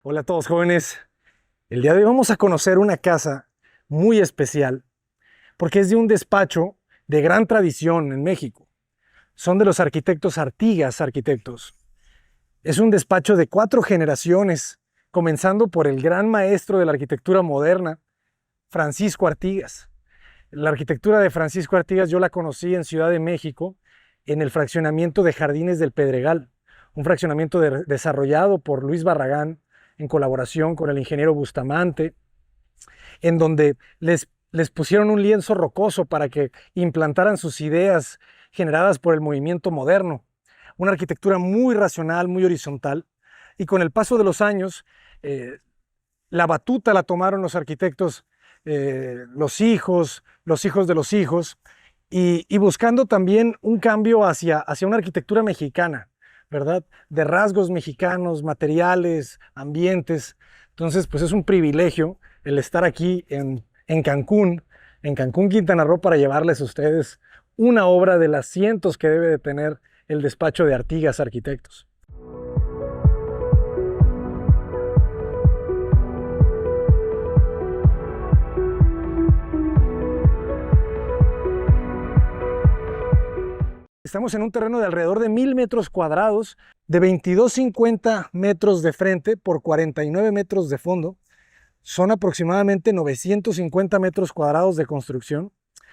Hola a todos jóvenes. El día de hoy vamos a conocer una casa muy especial porque es de un despacho de gran tradición en México. Son de los arquitectos Artigas Arquitectos. Es un despacho de 4 generaciones, comenzando por el gran maestro de la arquitectura moderna, Francisco Artigas. La arquitectura de Francisco Artigas yo la conocí en Ciudad de México, en el fraccionamiento de Jardines del Pedregal, un fraccionamiento desarrollado por Luis Barragán en colaboración con el ingeniero Bustamante, en donde les pusieron un lienzo rocoso para que implantaran sus ideas generadas por el movimiento moderno. Una arquitectura muy racional, muy horizontal, y con el paso de los años, la batuta la tomaron los arquitectos, los hijos de los hijos, y buscando también un cambio hacia una arquitectura mexicana, ¿verdad? De rasgos mexicanos, materiales, ambientes. Entonces, pues es un privilegio el estar aquí en Cancún, Quintana Roo, para llevarles a ustedes una obra de las cientos que debe de tener el despacho de Artigas Arquitectos. Estamos en un terreno de alrededor de 1000 metros cuadrados, de 22,50 metros de frente por 49 metros de fondo. Son aproximadamente 950 metros cuadrados de construcción,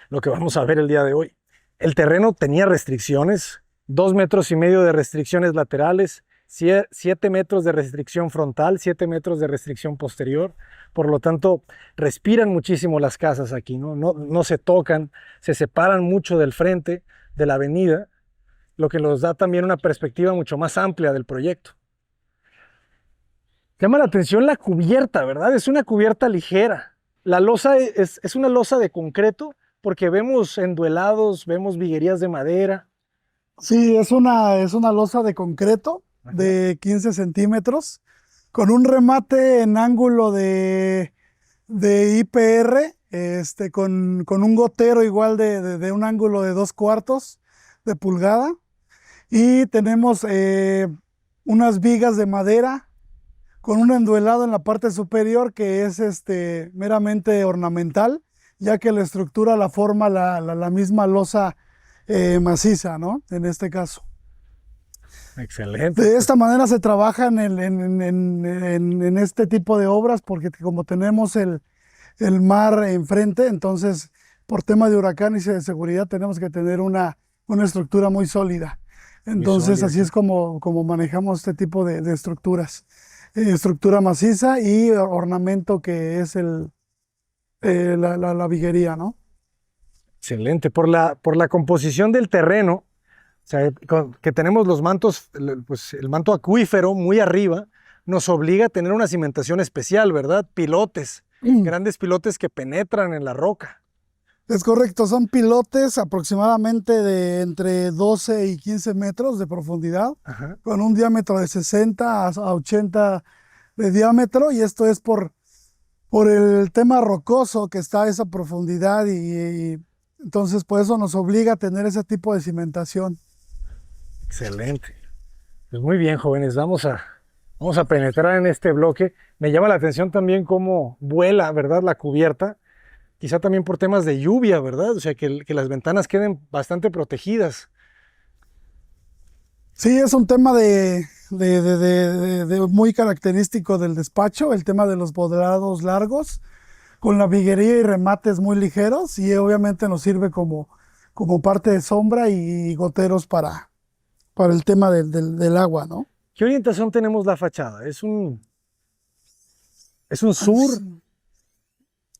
lo que vamos a ver el día de hoy. El terreno tenía restricciones, 2,5 metros de restricciones laterales, 7 metros de restricción frontal, 7 metros de restricción posterior. Por lo tanto, respiran muchísimo las casas aquí, no se tocan, se separan mucho del frente de la avenida, lo que nos da también una perspectiva mucho más amplia del proyecto. Llama la atención la cubierta, ¿verdad? Es una cubierta ligera. La losa es una losa de concreto porque vemos enduelados, vemos viguerías de madera. Sí, es una losa de concreto de 15 centímetros con un remate en ángulo de IPR, con un gotero igual de un ángulo de 2/4 de pulgada. Y tenemos unas vigas de madera con un enduelado en la parte superior que es meramente ornamental, ya que la estructura la forma la misma losa maciza, ¿no? En este caso. Excelente. De esta manera se trabaja en este tipo de obras porque como tenemos el mar enfrente, entonces por tema de huracanes y de seguridad tenemos que tener una estructura muy sólida. Entonces así es como manejamos este tipo de estructuras. Estructura maciza y ornamento que es la viguería, ¿no? Excelente. Por la composición del terreno, o sea, que tenemos los mantos, pues el manto acuífero muy arriba, nos obliga a tener una cimentación especial, ¿verdad? Pilotes, grandes pilotes que penetran en la roca. Es correcto, son pilotes aproximadamente de entre 12 y 15 metros de profundidad, Ajá. con un diámetro de 60 a 80 de diámetro, y esto es por el tema rocoso que está a esa profundidad, y entonces por eso nos obliga a tener ese tipo de cimentación. Excelente. Pues muy bien, jóvenes, vamos a penetrar en este bloque. Me llama la atención también cómo vuela, ¿verdad? La cubierta. Quizá también por temas de lluvia, ¿verdad? O sea, que las ventanas queden bastante protegidas. Sí, es un tema de muy característico del despacho, el tema de los boderados largos, con la viguería y remates muy ligeros, y obviamente nos sirve como parte de sombra y goteros para el tema del agua, ¿no? ¿Qué orientación tenemos la fachada? ¿Es un sur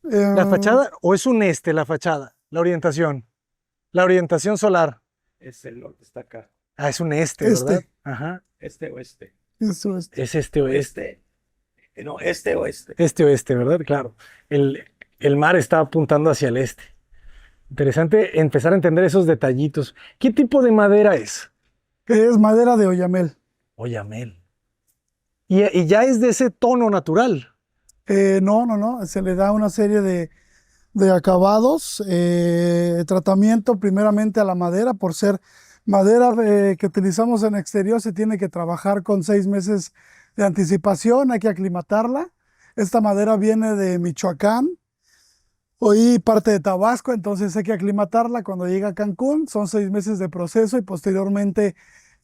la Eh, fachada o es un este la fachada? La orientación solar. El norte está acá. Ah, es un este, ¿verdad? este, Ajá. Este oeste. eso, Es este oeste. Oeste. No, este oeste. Este oeste, ¿verdad? Claro. El mar está apuntando hacia el este. Interesante empezar a entender esos detallitos. ¿Qué tipo de madera es? que es madera de oyamel. Oyamel. Y ya es de ese tono natural. No, se le da una serie de acabados, tratamiento primeramente a la madera, por ser madera que utilizamos en exterior, se tiene que trabajar con 6 meses de anticipación, hay que aclimatarla. Esta madera viene de Michoacán, hoy parte de Tabasco, entonces hay que aclimatarla. Cuando llega a Cancún, son 6 meses de proceso y posteriormente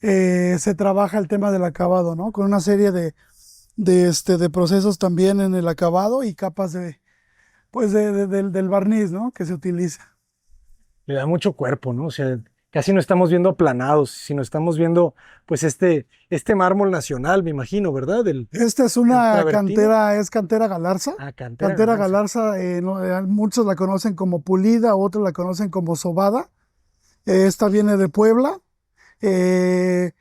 se trabaja el tema del acabado, ¿no? Con una serie de procesos también en el acabado y capas del barniz, ¿no? Que se utiliza. Le da mucho cuerpo, ¿no? O sea, casi no estamos viendo aplanados, sino estamos viendo, pues, este mármol nacional, me imagino, ¿verdad? Esta es el una travertino. cantera, es cantera Galarza. Ah, cantera Cantera Galarza. Galarza, muchos la conocen como pulida, otros la conocen como sobada. Esta viene de Puebla. eh,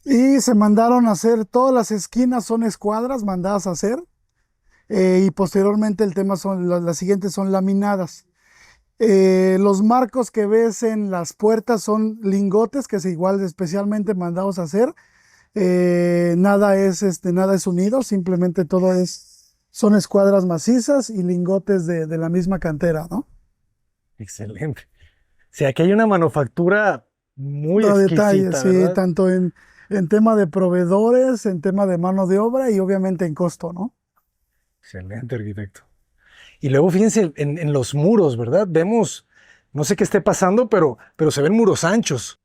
y se mandaron a hacer, todas las esquinas son escuadras mandadas a hacer. Y posteriormente el tema son, las siguientes son laminadas. Los marcos que ves en las puertas son lingotes que es igual especialmente mandados a hacer. Nada es unido, simplemente son escuadras macizas y lingotes de la misma cantera, ¿no? Excelente. O sea, aquí hay una manufactura muy A detalle, exquisita, sí, ¿verdad? tanto en tema de proveedores, en tema de mano de obra y obviamente en costo, ¿no? Excelente, arquitecto. Y luego fíjense en los muros, ¿verdad? Vemos, no sé qué esté pasando, pero se ven muros anchos.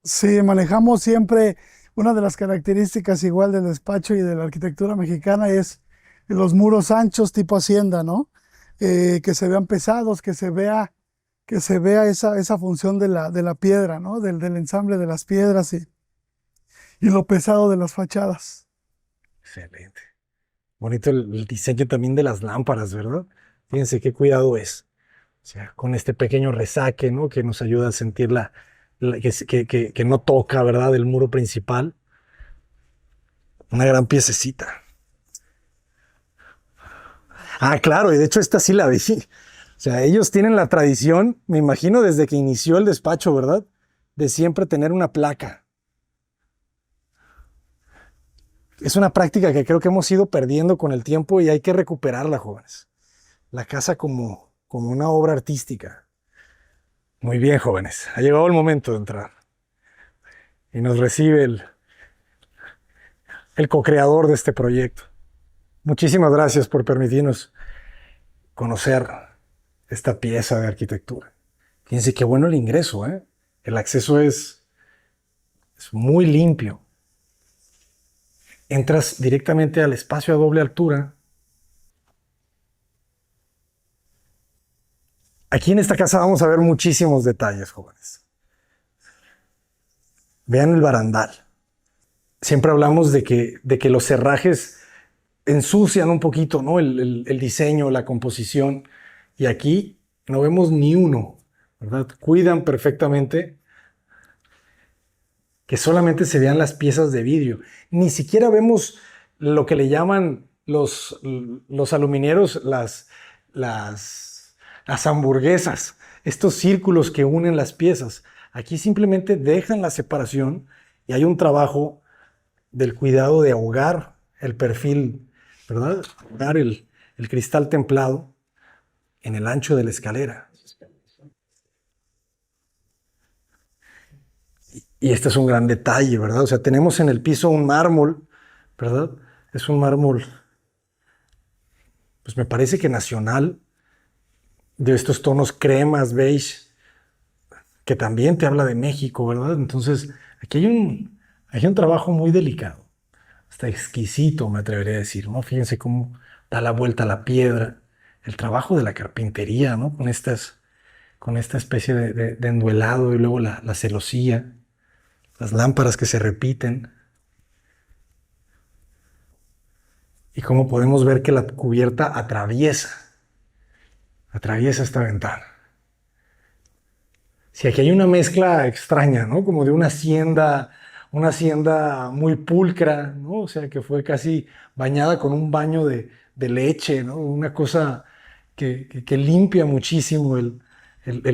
Sí, manejamos siempre una de las características igual del despacho y de la arquitectura mexicana es los muros anchos tipo hacienda, ¿no? Que se vean pesados, que se vea esa función de la piedra, ¿no? Del ensamble de las piedras y lo pesado de las fachadas. Excelente. Bonito el diseño también de las lámparas, ¿verdad? Fíjense qué cuidado es. O sea, con este pequeño resaque, ¿no? Que nos ayuda a sentir que no toca, ¿verdad? El muro principal. Una gran piececita. Ah, claro, y de hecho esta sí la vi. O sea, ellos tienen la tradición, me imagino, desde que inició el despacho, ¿verdad? De siempre tener una placa. Es una práctica que creo que hemos ido perdiendo con el tiempo y hay que recuperarla, jóvenes. La casa como una obra artística. Muy bien, jóvenes. Ha llegado el momento de entrar. Y nos recibe el co-creador de este proyecto. Muchísimas gracias por permitirnos conocer esta pieza de arquitectura. Fíjense qué bueno el ingreso, ¿eh? El acceso es muy limpio. Entras directamente al espacio a doble altura. Aquí en esta casa vamos a ver muchísimos detalles, jóvenes. Vean el barandal. Siempre hablamos de que los cerrajes ensucian un poquito, ¿no? El diseño, la composición. Y aquí no vemos ni uno, ¿verdad? Cuidan perfectamente que solamente se vean las piezas de vidrio. Ni siquiera vemos lo que le llaman los alumineros, las hamburguesas, estos círculos que unen las piezas. Aquí simplemente dejan la separación y hay un trabajo del cuidado de ahogar el perfil, ¿verdad? Ahogar el cristal templado en el ancho de la escalera. Y este es un gran detalle, ¿verdad? O sea, tenemos en el piso un mármol, ¿verdad? Es un mármol, pues me parece que nacional, de estos tonos cremas, beige, que también te habla de México, ¿verdad? Entonces, aquí hay un trabajo muy delicado, hasta exquisito, me atrevería a decir, ¿no? Fíjense cómo da la vuelta a la piedra, el trabajo de la carpintería, ¿no? Con esta especie de enduelado y luego la celosía, las lámparas que se repiten. Y cómo podemos ver que la cubierta atraviesa esta ventana. Si aquí hay una mezcla extraña, ¿no? Como de una hacienda muy pulcra, ¿no? O sea, que fue casi bañada con un baño de leche, ¿no? Una cosa que limpia muchísimo el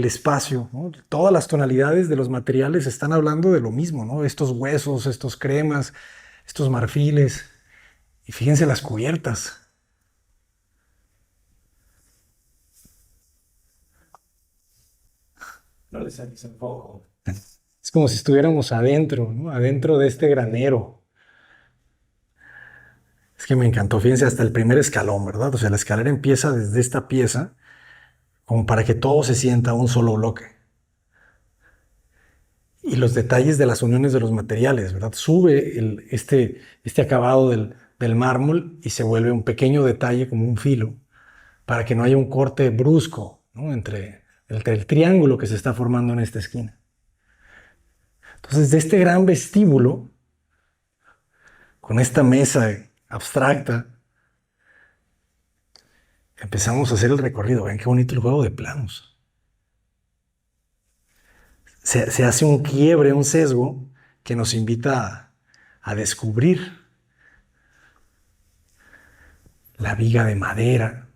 espacio, ¿no? Todas las tonalidades de los materiales están hablando de lo mismo, ¿no? Estos huesos, estos cremas, estos marfiles. Y fíjense las cubiertas. No le salís un poco. Es como si estuviéramos adentro, ¿no? Adentro de este granero. Es que me encantó, fíjense, hasta el primer escalón, ¿verdad? O sea, la escalera empieza desde esta pieza, como para que todo se sienta un solo bloque. Y los detalles de las uniones de los materiales, ¿verdad? Sube este acabado del mármol y se vuelve un pequeño detalle como un filo, para que no haya un corte brusco, ¿no? entre el triángulo que se está formando en esta esquina. Entonces, de este gran vestíbulo, con esta mesa abstracta, empezamos a hacer el recorrido. Ven qué bonito el juego de planos. Se hace un quiebre, un sesgo que nos invita a descubrir la viga de madera,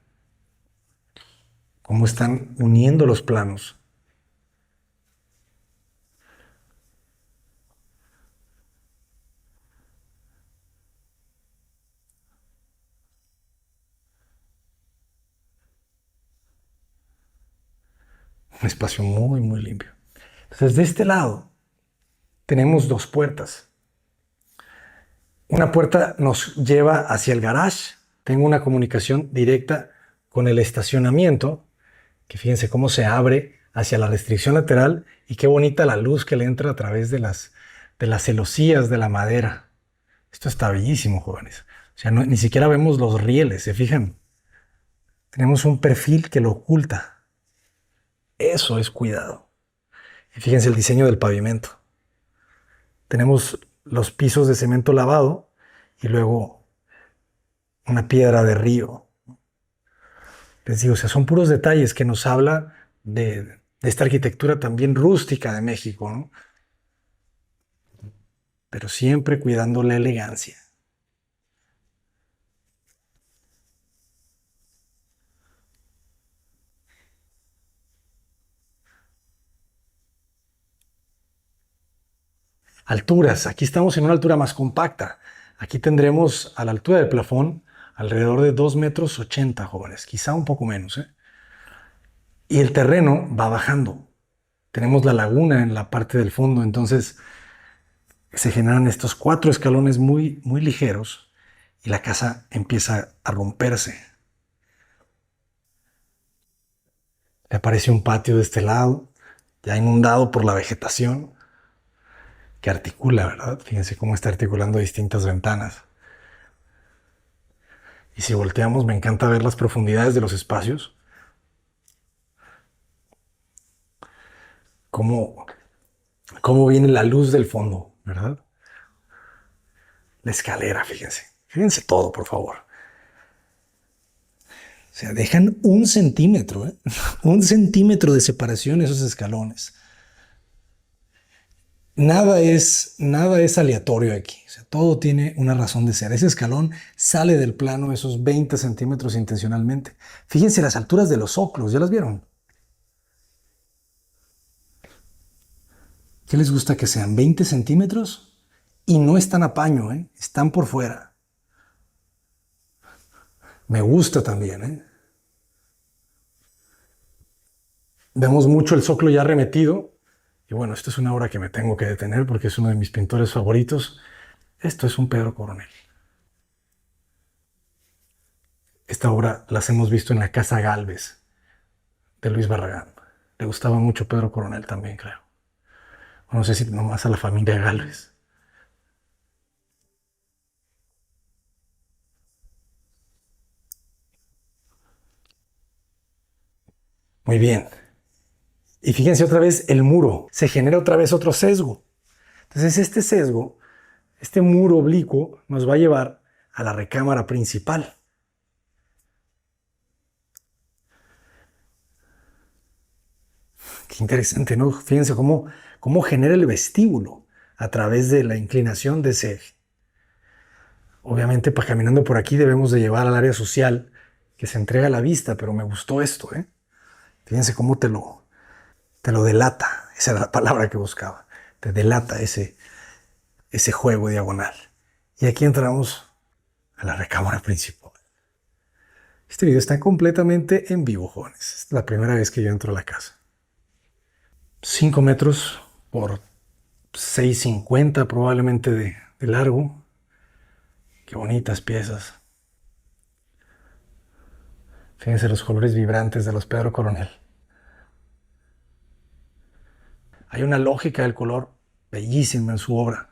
cómo están uniendo los planos. Un espacio muy, muy limpio. Entonces, de este lado tenemos dos puertas. Una puerta nos lleva hacia el garage. Tengo una comunicación directa con el estacionamiento, que fíjense cómo se abre hacia la restricción lateral y qué bonita la luz que le entra a través de las celosías de la madera. Esto está bellísimo, jóvenes. O sea, ni siquiera vemos los rieles, ¿se fijan? Tenemos un perfil que lo oculta. Eso es cuidado. Y fíjense el diseño del pavimento. Tenemos los pisos de cemento lavado y luego una piedra de río. Les digo, o sea, son puros detalles que nos habla de esta arquitectura también rústica de México, ¿no? Pero siempre cuidando la elegancia. Alturas. Aquí estamos en una altura más compacta. Aquí tendremos a la altura del plafón alrededor de 2,80 metros, jóvenes. Quizá un poco menos, ¿eh? Y el terreno va bajando. Tenemos la laguna en la parte del fondo, entonces se generan estos 4 escalones muy, muy ligeros y la casa empieza a romperse. Le aparece un patio de este lado, ya inundado por la vegetación, que articula, ¿verdad? Fíjense cómo está articulando distintas ventanas. Y si volteamos, me encanta ver las profundidades de los espacios. Cómo, cómo viene la luz del fondo, ¿verdad? La escalera, fíjense. Fíjense todo, por favor. O sea, dejan 1 centímetro, ¿eh? 1 centímetro de separación esos escalones. Nada es aleatorio aquí. O sea, todo tiene una razón de ser. Ese escalón sale del plano esos 20 centímetros intencionalmente. Fíjense las alturas de los zócalos, ¿ya las vieron? ¿Qué les gusta que sean? 20 centímetros y no están a paño, ¿eh? Están por fuera. Me gusta también, ¿eh? Vemos mucho el zócalo ya remetido. Y bueno, esto es una obra que me tengo que detener porque es uno de mis pintores favoritos. Esto es un Pedro Coronel. Esta obra las hemos visto en la Casa Gálvez de Luis Barragán. Le gustaba mucho Pedro Coronel también, creo. O no sé si nomás a la familia Gálvez. Muy bien. Y fíjense otra vez el muro. Se genera otra vez otro sesgo. Entonces este sesgo, este muro oblicuo, nos va a llevar a la recámara principal. Qué interesante, ¿no? Fíjense cómo genera el vestíbulo a través de la inclinación de ese eje. Obviamente, para caminando por aquí debemos de llevar al área social que se entrega a la vista, pero me gustó esto, ¿eh? Fíjense cómo te lo delata. Esa era la palabra que buscaba. Te delata ese juego diagonal. Y aquí entramos a la recámara principal. Este video está completamente en vivo, jóvenes. Es la primera vez que yo entro a la casa. 5 metros por 6,50 probablemente de largo. Qué bonitas piezas. Fíjense los colores vibrantes de los Pedro Coronel. Hay una lógica del color bellísima en su obra.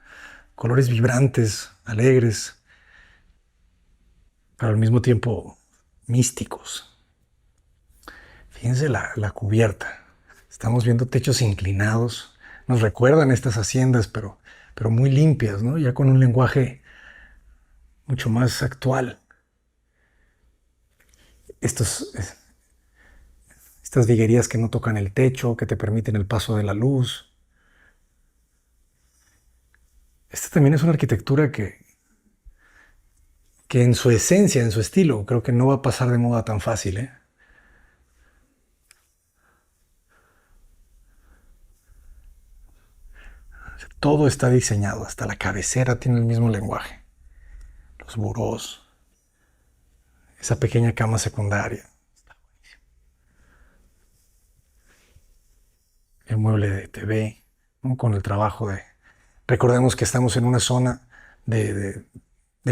Colores vibrantes, alegres, pero al mismo tiempo místicos. Fíjense la cubierta. Estamos viendo techos inclinados. Nos recuerdan estas haciendas, pero muy limpias, ¿no? Ya con un lenguaje mucho más actual. Estas viguerías que no tocan el techo, que te permiten el paso de la luz. Esta también es una arquitectura que en su esencia, en su estilo, creo que no va a pasar de moda tan fácil, ¿eh? Todo está diseñado, hasta la cabecera tiene el mismo lenguaje. Los burós, esa pequeña cama secundaria, el mueble de TV, ¿no? Con el trabajo de... Recordemos que estamos en una zona de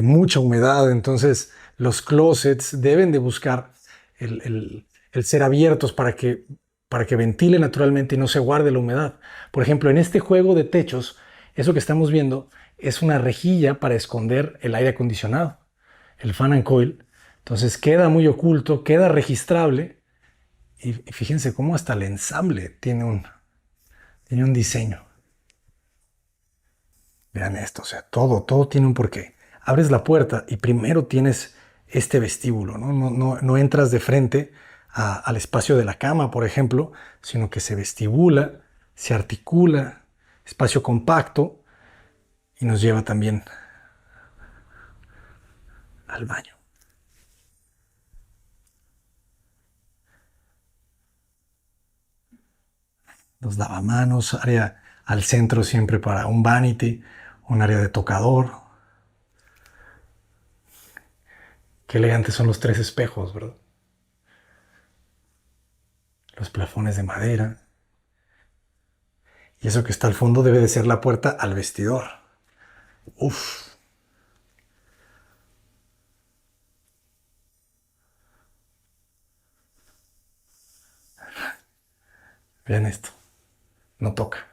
mucha humedad, entonces los closets deben de buscar el ser abiertos para que ventile naturalmente y no se guarde la humedad. Por ejemplo, en este juego de techos, eso que estamos viendo es una rejilla para esconder el aire acondicionado, el fan and coil. Entonces queda muy oculto, queda registrable y fíjense cómo hasta el ensamble tiene un diseño. Vean esto, o sea, todo tiene un porqué. Abres la puerta y primero tienes este vestíbulo, ¿no? No entras de frente al espacio de la cama, por ejemplo, sino que se vestibula, se articula, espacio compacto y nos lleva también al baño. Los lavamanos, área al centro siempre para un vanity, un área de tocador. Qué elegantes son los tres espejos, ¿verdad? Los plafones de madera. Y eso que está al fondo debe de ser la puerta al vestidor. Uf. Vean esto. No toca.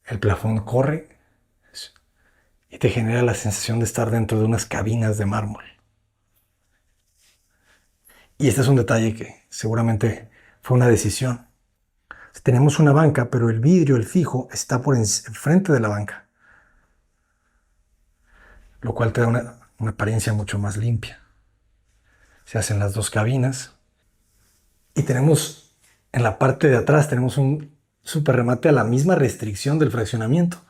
El plafón corre y te genera la sensación de estar dentro de unas cabinas de mármol. Y este es un detalle que seguramente fue una decisión. Tenemos una banca, pero el vidrio, el fijo, está por enfrente de la banca, lo cual te da una apariencia mucho más limpia. Se hacen las dos cabinas y tenemos en la parte de atrás tenemos un super remate a la misma restricción del fraccionamiento,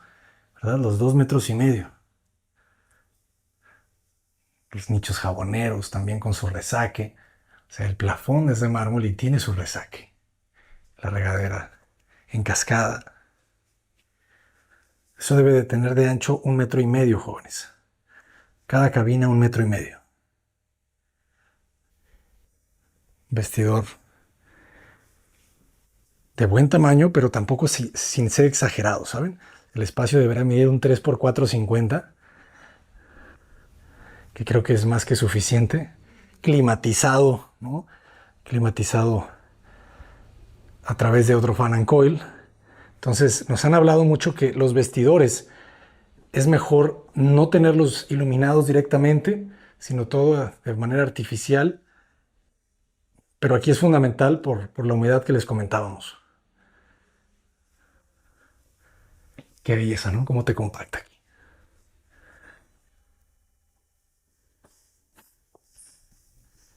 ¿verdad? Los 2,5 metros. Los nichos jaboneros también con su resaque. O sea, el plafón es de mármol y tiene su resaque. La regadera en cascada. Eso debe de tener de ancho 1,5 metros, jóvenes. Cada cabina 1,5 metros. Vestidor de buen tamaño, pero tampoco sin ser exagerado, ¿saben? El espacio deberá medir un 3 por 4,50, que creo que es más que suficiente. Climatizado, ¿no? Climatizado a través de otro fan and coil. Entonces, nos han hablado mucho que los vestidores es mejor no tenerlos iluminados directamente, sino todo de manera artificial. Pero aquí es fundamental por la humedad que les comentábamos. Qué belleza, ¿no? Cómo te compacta aquí.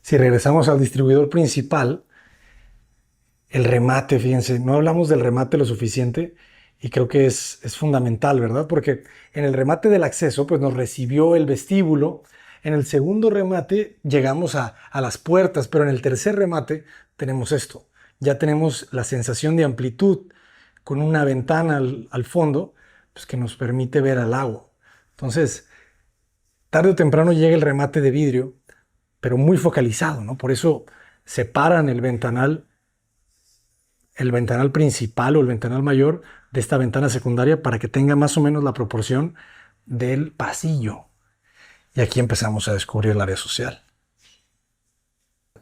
Si regresamos al distribuidor principal, el remate, fíjense, no hablamos del remate lo suficiente y creo que es fundamental, ¿verdad? Porque en el remate del acceso, pues nos recibió el vestíbulo. En el segundo remate llegamos a las puertas, pero en el tercer remate tenemos esto. Ya tenemos la sensación de amplitud con una ventana al fondo, pues que nos permite ver al lago. Entonces, tarde o temprano llega el remate de vidrio, pero muy focalizado, ¿no? Por eso separan el ventanal principal o el ventanal mayor de esta ventana secundaria para que tenga más o menos la proporción del pasillo. Y aquí empezamos a descubrir el área social.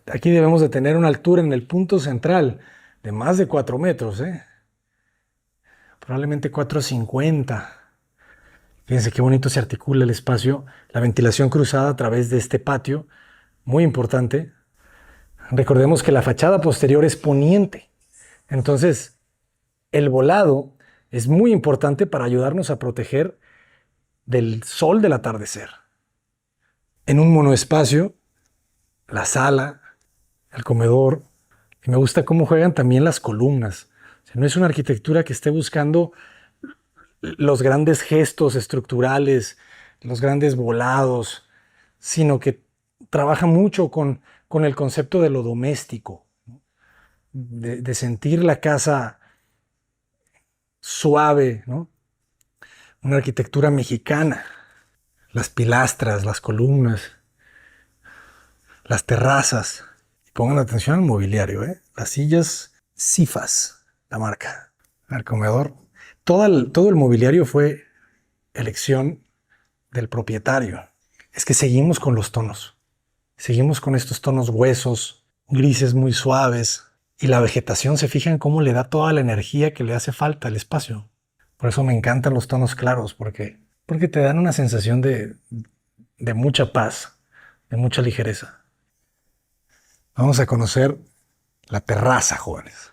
Aquí debemos de tener una altura en el punto central de más de 4 metros, probablemente 4,50. Fíjense qué bonito se articula el espacio, la ventilación cruzada a través de este patio, muy importante. Recordemos que la fachada posterior es poniente, entonces el volado es muy importante para ayudarnos a proteger del sol del atardecer. En un monoespacio, la sala, el comedor, y me gusta cómo juegan también las columnas. O sea, no es una arquitectura que esté buscando los grandes gestos estructurales, los grandes volados, sino que trabaja mucho con el concepto de lo doméstico, ¿no? De sentir la casa suave, ¿no? Una arquitectura mexicana, las pilastras, las columnas, las terrazas. Y pongan atención al mobiliario, las sillas Cifas, la marca, el comedor. Todo el mobiliario fue elección del propietario. Es que seguimos con los tonos. Seguimos con estos tonos huesos, grises muy suaves. Y la vegetación, se fijan cómo le da toda la energía que le hace falta al espacio. Por eso me encantan los tonos claros, porque te dan una sensación de mucha paz, de mucha ligereza. Vamos a conocer la terraza, jóvenes.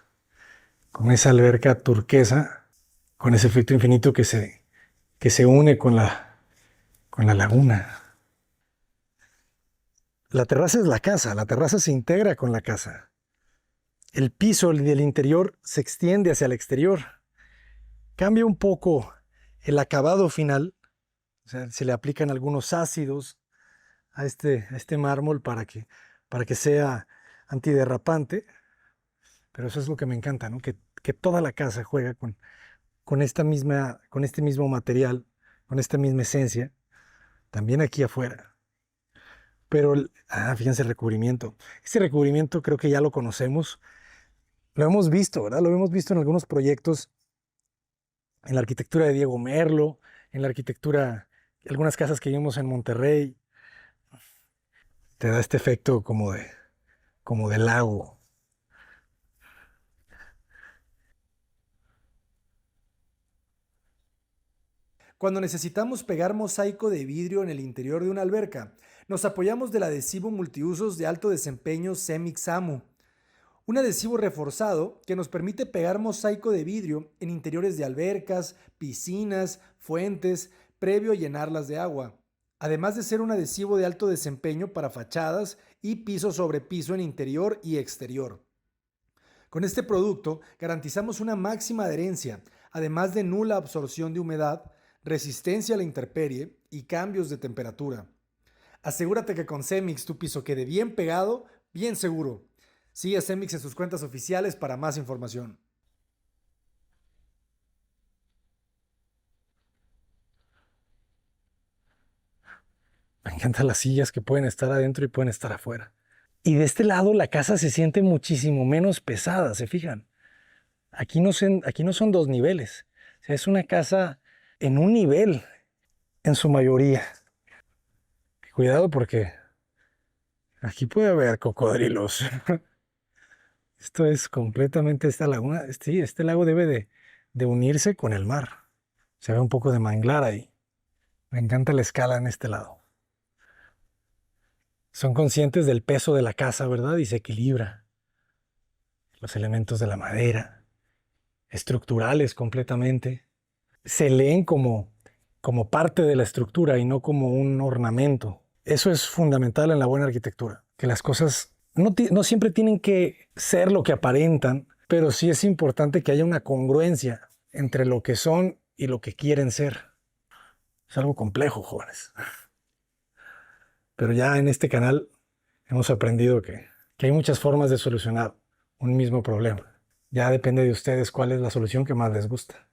Con esa alberca turquesa, con ese efecto infinito que se une con la laguna. La terraza es la casa, la terraza se integra con la casa. El piso del interior se extiende hacia el exterior. Cambia un poco el acabado final, o sea, se le aplican algunos ácidos a este mármol para que sea antiderrapante, pero eso es lo que me encanta, ¿no? Que toda la casa juega con este mismo material, con esta misma esencia, también aquí afuera. Pero, fíjense el recubrimiento. Este recubrimiento creo que ya lo conocemos. Lo hemos visto, ¿verdad? Lo hemos visto en algunos proyectos, en la arquitectura de Diego Merlo, en la arquitectura, algunas casas que vimos en Monterrey. Te da este efecto como de lago. Cuando necesitamos pegar mosaico de vidrio en el interior de una alberca, nos apoyamos del adhesivo multiusos de alto desempeño Cemix Amu. Un adhesivo reforzado que nos permite pegar mosaico de vidrio en interiores de albercas, piscinas, fuentes, previo a llenarlas de agua. Además de ser un adhesivo de alto desempeño para fachadas y piso sobre piso en interior y exterior. Con este producto garantizamos una máxima adherencia, además de nula absorción de humedad, resistencia a la intemperie y cambios de temperatura. Asegúrate que con Cemix tu piso quede bien pegado, bien seguro. Sigue a Cemix en sus cuentas oficiales para más información. Me encantan las sillas que pueden estar adentro y pueden estar afuera. Y de este lado la casa se siente muchísimo menos pesada, ¿se fijan? Aquí no son dos niveles. O sea, es una casa en un nivel, en su mayoría. Cuidado porque aquí puede haber cocodrilos. Esto es completamente esta laguna. Sí, este lago debe de unirse con el mar. Se ve un poco de manglar ahí. Me encanta la escala en este lado. Son conscientes del peso de la casa, ¿verdad? Y se equilibra. Los elementos de la madera, estructurales completamente, se leen como parte de la estructura y no como un ornamento. Eso es fundamental en la buena arquitectura, que las cosas no siempre tienen que ser lo que aparentan, pero sí es importante que haya una congruencia entre lo que son y lo que quieren ser. Es algo complejo, jóvenes. Pero ya en este canal hemos aprendido que hay muchas formas de solucionar un mismo problema. Ya depende de ustedes cuál es la solución que más les gusta.